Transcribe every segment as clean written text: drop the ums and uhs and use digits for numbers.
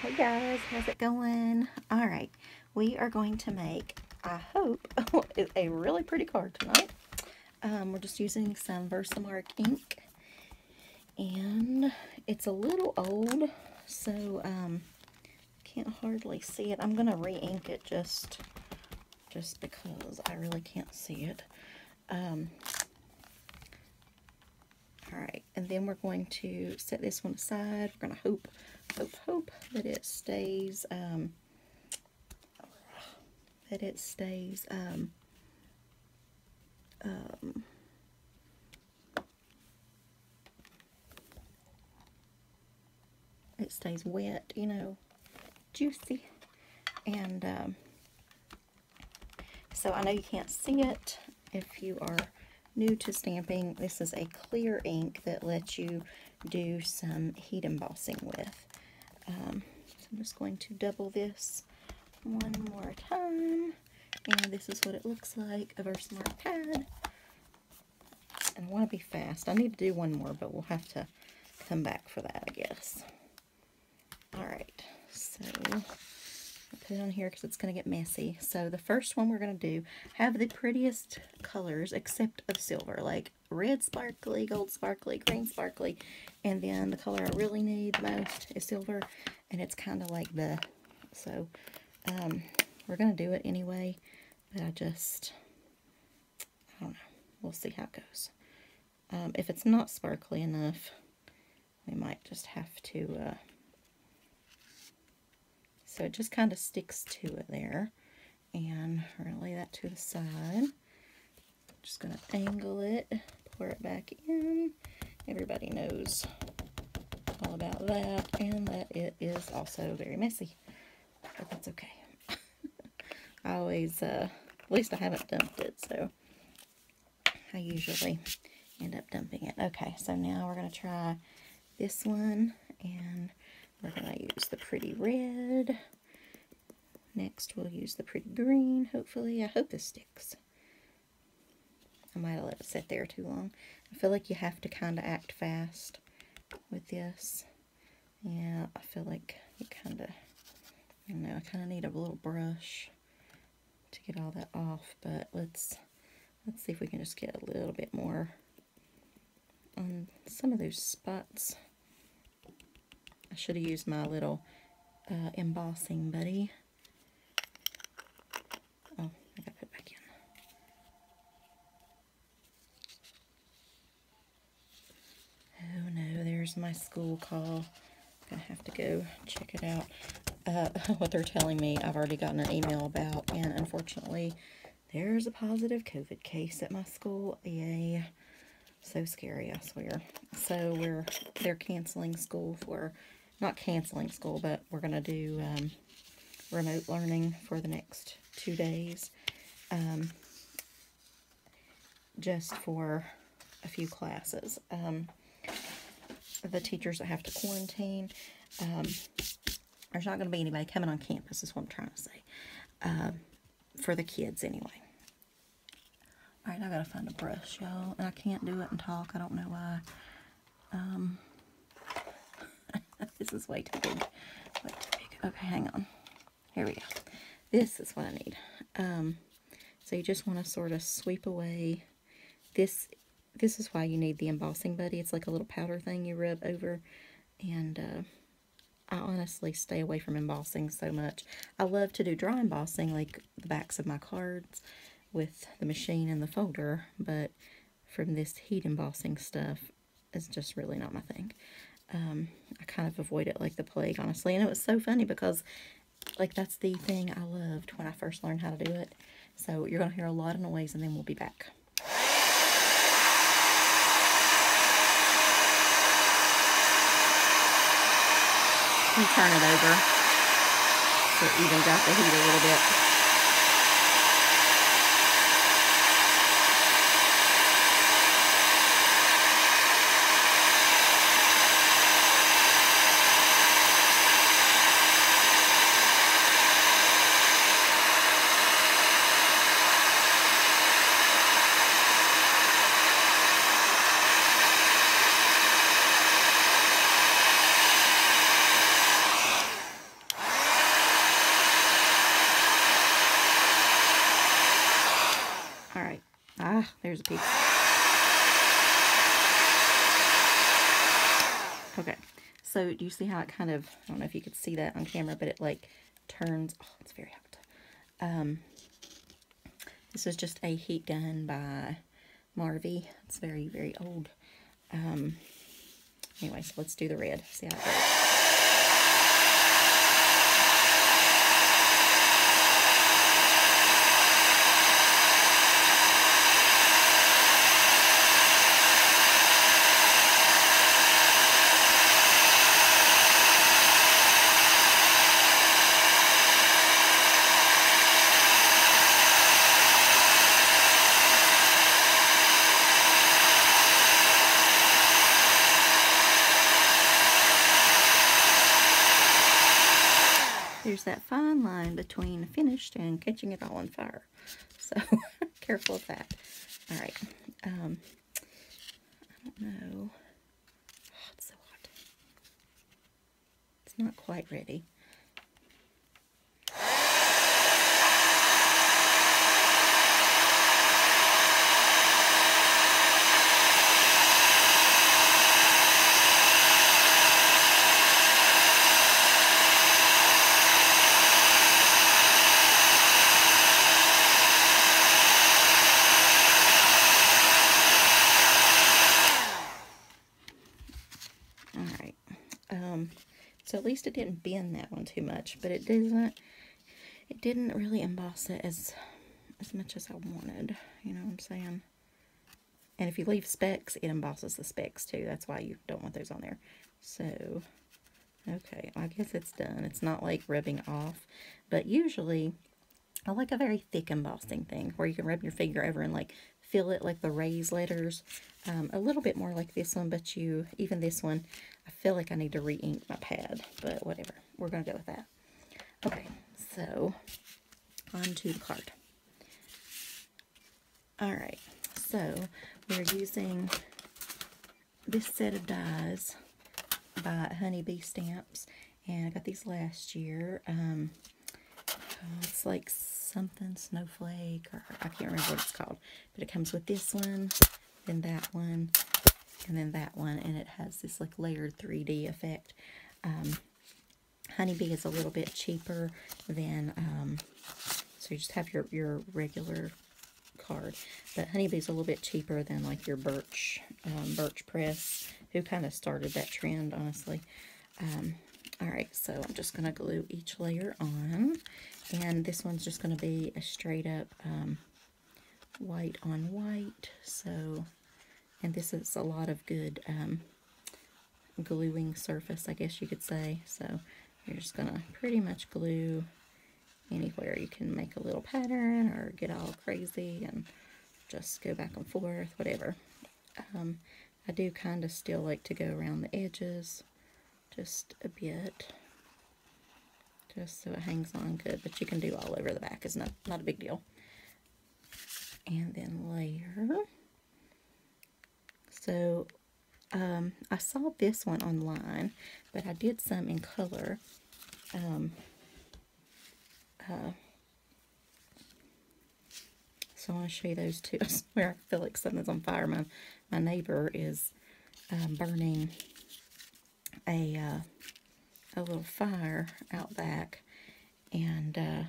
Hey guys, how's it going? All right, we are going to make, I hope, a really pretty card tonight. We're just using some Versamark ink, and it's a little old, so can't hardly see it. I'm gonna re-ink it just because I really can't see it. All right, and then we're going to set this one aside. We're gonna hope that it stays. It stays wet, you know, juicy. And so I know you can't see it if you are new to stamping. This is a clear ink that lets you do some heat embossing with. So I'm just going to double this one more time. And this is what it looks like, a Versamark pad. And I want to be fast. I need to do one more, but we'll have to come back for that, I guess. Alright, so I'll put it on here because it's going to get messy. So the first one we're going to do have the prettiest colors except of silver, like red sparkly, gold sparkly, green sparkly, and then the color I really need the most is silver, and it's kind of like the, so we're going to do it anyway, but I don't know, we'll see how it goes. If it's not sparkly enough, we might just have to, so it just kind of sticks to it there. And we're going to lay that to the side. Just going to angle it, pour it back in. Everybody knows all about that, and that it is also very messy. But that's okay. I always, at least I haven't dumped it, so I usually end up dumping it. Okay, so now we're going to try this one, and we're going to use the pretty red. Next, we'll use the pretty green, hopefully. I hope this sticks. I might have let it sit there too long. I feel like you have to kind of act fast with this. Yeah, I feel like you kind of, I don't know, I kind of need a little brush to get all that off, but let's see if we can just get a little bit more on some of those spots. I should have used my little embossing buddy. Oh, I gotta put it back in. Oh no, there's my school call. Gonna have to go check it out. What they're telling me, I've already gotten an email about, and unfortunately, there's a positive COVID case at my school. Yay. So scary, I swear. So they're canceling school for, not canceling school, but we're gonna do remote learning for the next 2 days, just for a few classes. The teachers that have to quarantine, there's not going to be anybody coming on campus, is what I'm trying to say, for the kids anyway. Alright, I gotta find a brush, y'all, and I can't do it and talk. I don't know why. This is way too big. Way too big. Okay, hang on. Here we go. This is what I need. So you just want to sort of sweep away. This is why you need the embossing buddy. It's like a little powder thing you rub over. And I honestly stay away from embossing so much. I love to do dry embossing, like the backs of my cards with the machine and the folder, but from this heat embossing stuff is just really not my thing. I kind of avoid it like the plague, honestly. And it was so funny because, like, that's the thing I loved when I first learned how to do it. So you're going to hear a lot of noise, and then we'll be back. Let me turn it over so it evens out the heat a little bit. Ah, there's a piece. Okay, so do you see how it kind of, I don't know if you could see that on camera, but it like turns, oh, it's very hot. This is just a heat gun by Marvy. It's very, very old. Anyway, so let's do the red. See how it goes. There's that fine line between finished and catching it all on fire. So, careful of that. All right. I don't know. Oh, it's so hot. It's not quite ready. So at least it didn't bend that one too much, but it didn't really emboss it as much as I wanted, you know what I'm saying? And if you leave specks, it embosses the specks too. That's why you don't want those on there. So, okay, I guess it's done. It's not like rubbing off, but usually I like a very thick embossing thing where you can rub your finger over and like feel it like the raised letters. A little bit more like this one, but even this one, I feel like I need to re-ink my pad, but whatever. We're going to go with that. Okay, so on to the card. Alright, so we're using this set of dies by Honeybee Stamps, and I got these last year. It's like something snowflake, or I can't remember what it's called, but it comes with this one, then that one, and then that one, and it has this like layered 3D effect. Honeybee is a little bit cheaper than, so you just have your regular card, but Honeybee is a little bit cheaper than like your Birch Press, who kind of started that trend, honestly. Alright, so I'm just going to glue each layer on, and this one's just going to be a straight up white on white, so, and this is a lot of good gluing surface, I guess you could say. So you're just going to pretty much glue anywhere. You can make a little pattern or get all crazy and just go back and forth, whatever. I do kind of still like to go around the edges just a bit, just so it hangs on good, but you can do all over the back. It's not a big deal. And then layer. So I saw this one online, but I did some in color. So I want to show you those two. I swear I feel like something's on fire. My neighbor is burning a little fire out back, and I'm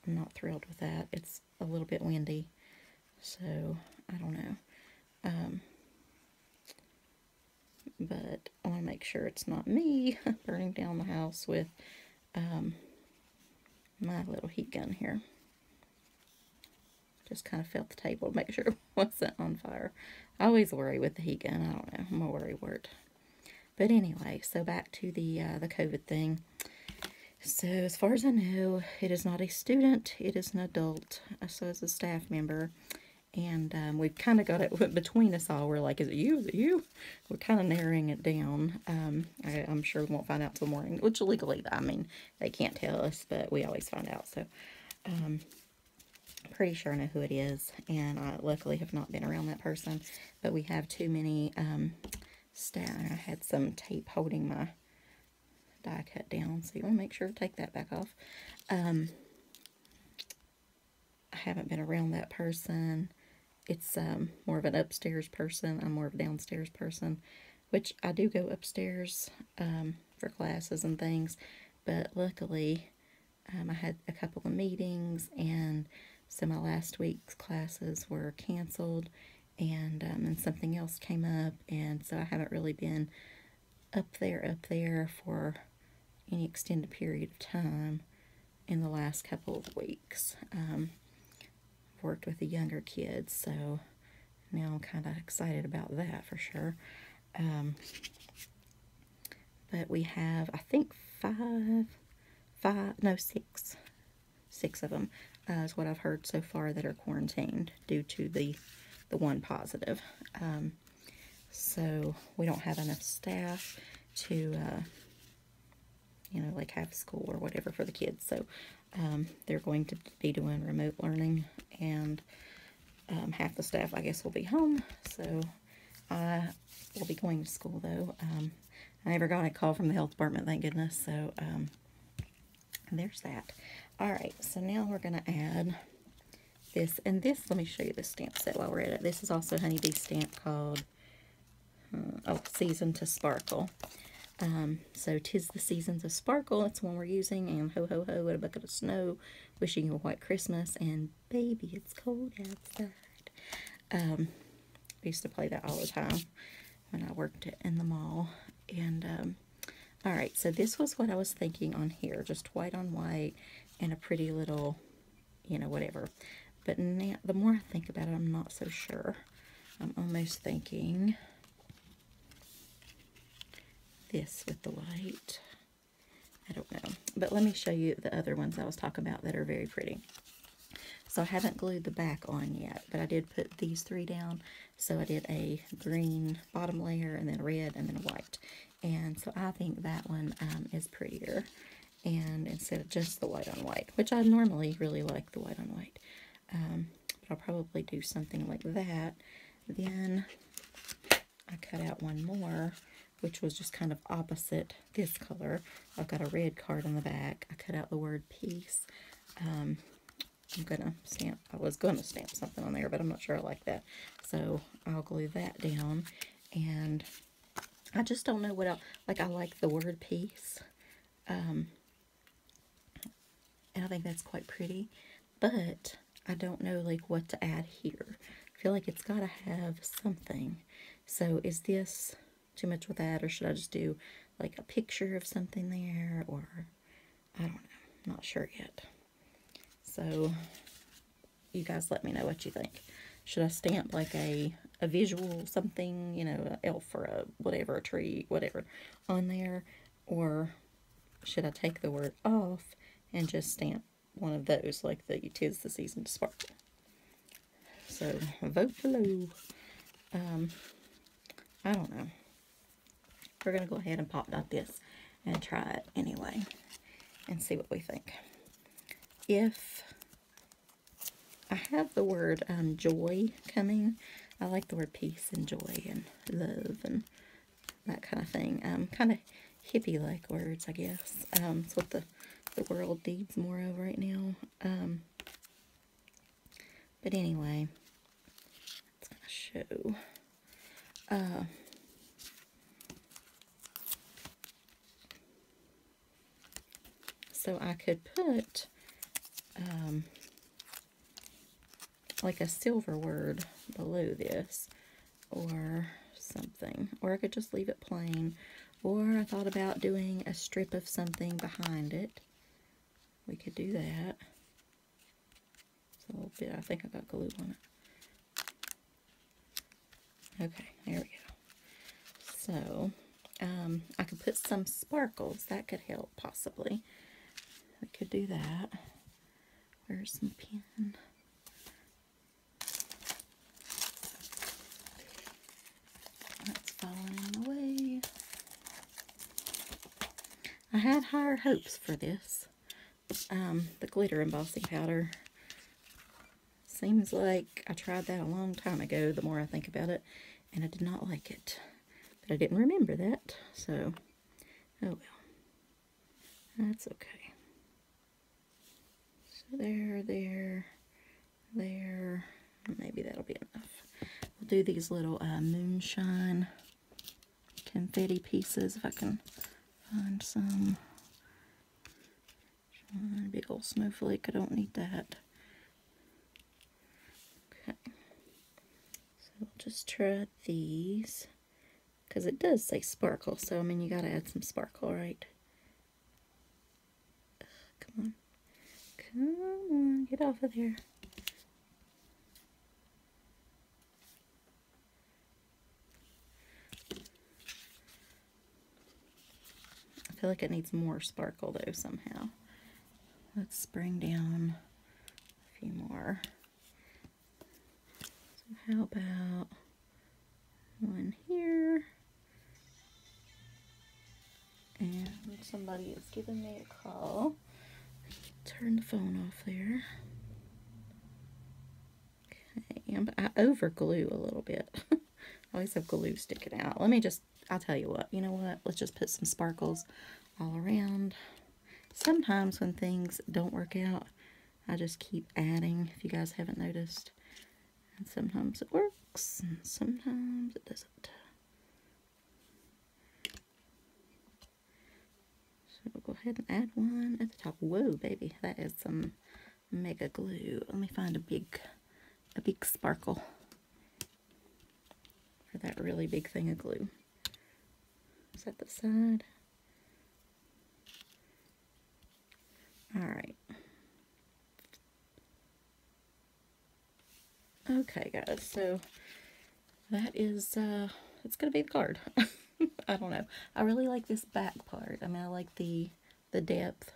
not thrilled with that. It's a little bit windy, so I don't know. But I want to make sure it's not me burning down the house with my little heat gun here. Just kind of felt the table to make sure it wasn't on fire. I always worry with the heat gun. I don't know. I'm a worrywart. But anyway, so back to the COVID thing. So as far as I know, it is not a student. It is an adult. So it's a staff member. And we've kind of got it between us all. We're like, is it you? Is it you? We're kind of narrowing it down. I'm sure we won't find out till morning. Which legally, I mean, they can't tell us, but we always find out. So, pretty sure I know who it is. And I luckily have not been around that person. But we have too many staff. I had some tape holding my die cut down. So you want to make sure to take that back off. I haven't been around that person. it's more of an upstairs person. I'm more of a downstairs person, which I do go upstairs for classes and things, but luckily I had a couple of meetings, and so my last week's classes were canceled, and something else came up, and so I haven't really been up there for any extended period of time in the last couple of weeks. Worked with the younger kids, so now I'm kind of excited about that for sure. But we have, I think, six of them is what I've heard so far that are quarantined due to the one positive. So we don't have enough staff to, like have school or whatever for the kids. So they're going to be doing remote learning, and half the staff, I guess, will be home. So I will be going to school, though. I never got a call from the health department, thank goodness. So there's that. All right, so now we're going to add this. And this, let me show you the stamp set while we're at it. This is also Honeybee stamp called Season to Sparkle. So 'tis the seasons of sparkle, that's the one we're using, and ho ho ho, what a bucket of snow, wishing you a white Christmas, and baby, it's cold outside. I used to play that all the time when I worked in the mall. And alright, so this was what I was thinking on here, just white on white, and a pretty little, whatever. But now, the more I think about it, I'm not so sure. I'm almost thinking this with the white. I don't know. But let me show you the other ones I was talking about that are very pretty. So I haven't glued the back on yet, but I did put these three down. So I did a green bottom layer, and then red, and then white. And so I think that one is prettier. And instead of just the white on white, which I normally really like the white on white. But I'll probably do something like that. Then I cut out one more, which was just kind of opposite this color. I've got a red card on the back. I cut out the word peace. I was gonna stamp something on there, but I'm not sure I like that. So I'll glue that down. And I just don't know what else. Like, I like the word peace. And I think that's quite pretty. But I don't know, like, what to add here. I feel like it's got to have something. So is this too much with that, or should I just do like a picture of something there, or I don't know, I'm not sure yet. So you guys let me know what you think. Should I stamp like a visual something, an elf or a whatever, a tree, whatever on there, or should I take the word off and just stamp one of those, like the 'tis the season to sparkle? So vote below. I don't know. We're going to go ahead and pop dot this and try it anyway and see what we think. If I have the word joy coming, I like the word peace and joy and love and that kind of thing. Kind of hippie-like words, I guess. It's what the world needs more of right now. But anyway, it's going to show... So I could put like a silver word below this or something. Or I could just leave it plain. Or I thought about doing a strip of something behind it. We could do that. It's a little bit, I think I got glue on it. Okay, there we go. So I could put some sparkles. That could help possibly. We could do that. Where's my pen? That's falling away. I had higher hopes for this. The glitter embossing powder. Seems like I tried that a long time ago, the more I think about it, and I did not like it. But I didn't remember that, so oh well. That's okay. So there, Maybe that'll be enough. We'll do these little moonshine confetti pieces if I can find some. Big old snowflake, I don't need that. Okay, so we'll just try these, because it does say sparkle, so I mean you gotta add some sparkle, right? Come on, get off of there. I feel like it needs more sparkle though somehow. Let's bring down a few more. So how about one here? And somebody is giving me a call. Turn the phone off there. Okay, I over glue a little bit. I always have glue sticking out. I'll tell you what, you know what? Let's just put some sparkles all around. Sometimes when things don't work out, I just keep adding, if you guys haven't noticed. And sometimes it works, and sometimes it doesn't. So we'll go ahead and add one at the top. Whoa, baby, that is some mega glue. Let me find a big sparkle for that really big thing of glue. Set the side. Alright. Okay, guys, so that is, it's going to be the card. I don't know. I really like this back part. I mean, I like the depth.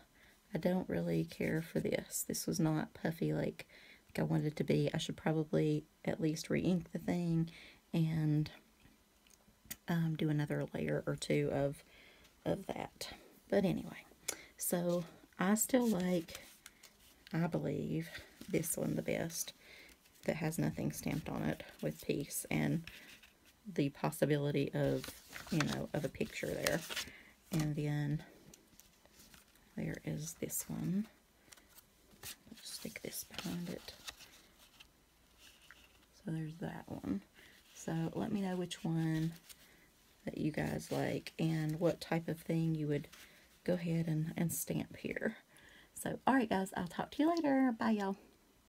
I don't really care for this. This was not puffy like I wanted it to be. I should probably at least re-ink the thing and do another layer or two of that. But anyway, so I still like, I believe, this one the best, that has nothing stamped on it, with peace and the possibility of, you know, of a picture there. And then there is this one. I'll just stick this behind it. So there's that one. So let me know which one that you guys like and what type of thing you would go ahead and stamp here. So, alright guys, I'll talk to you later. Bye y'all.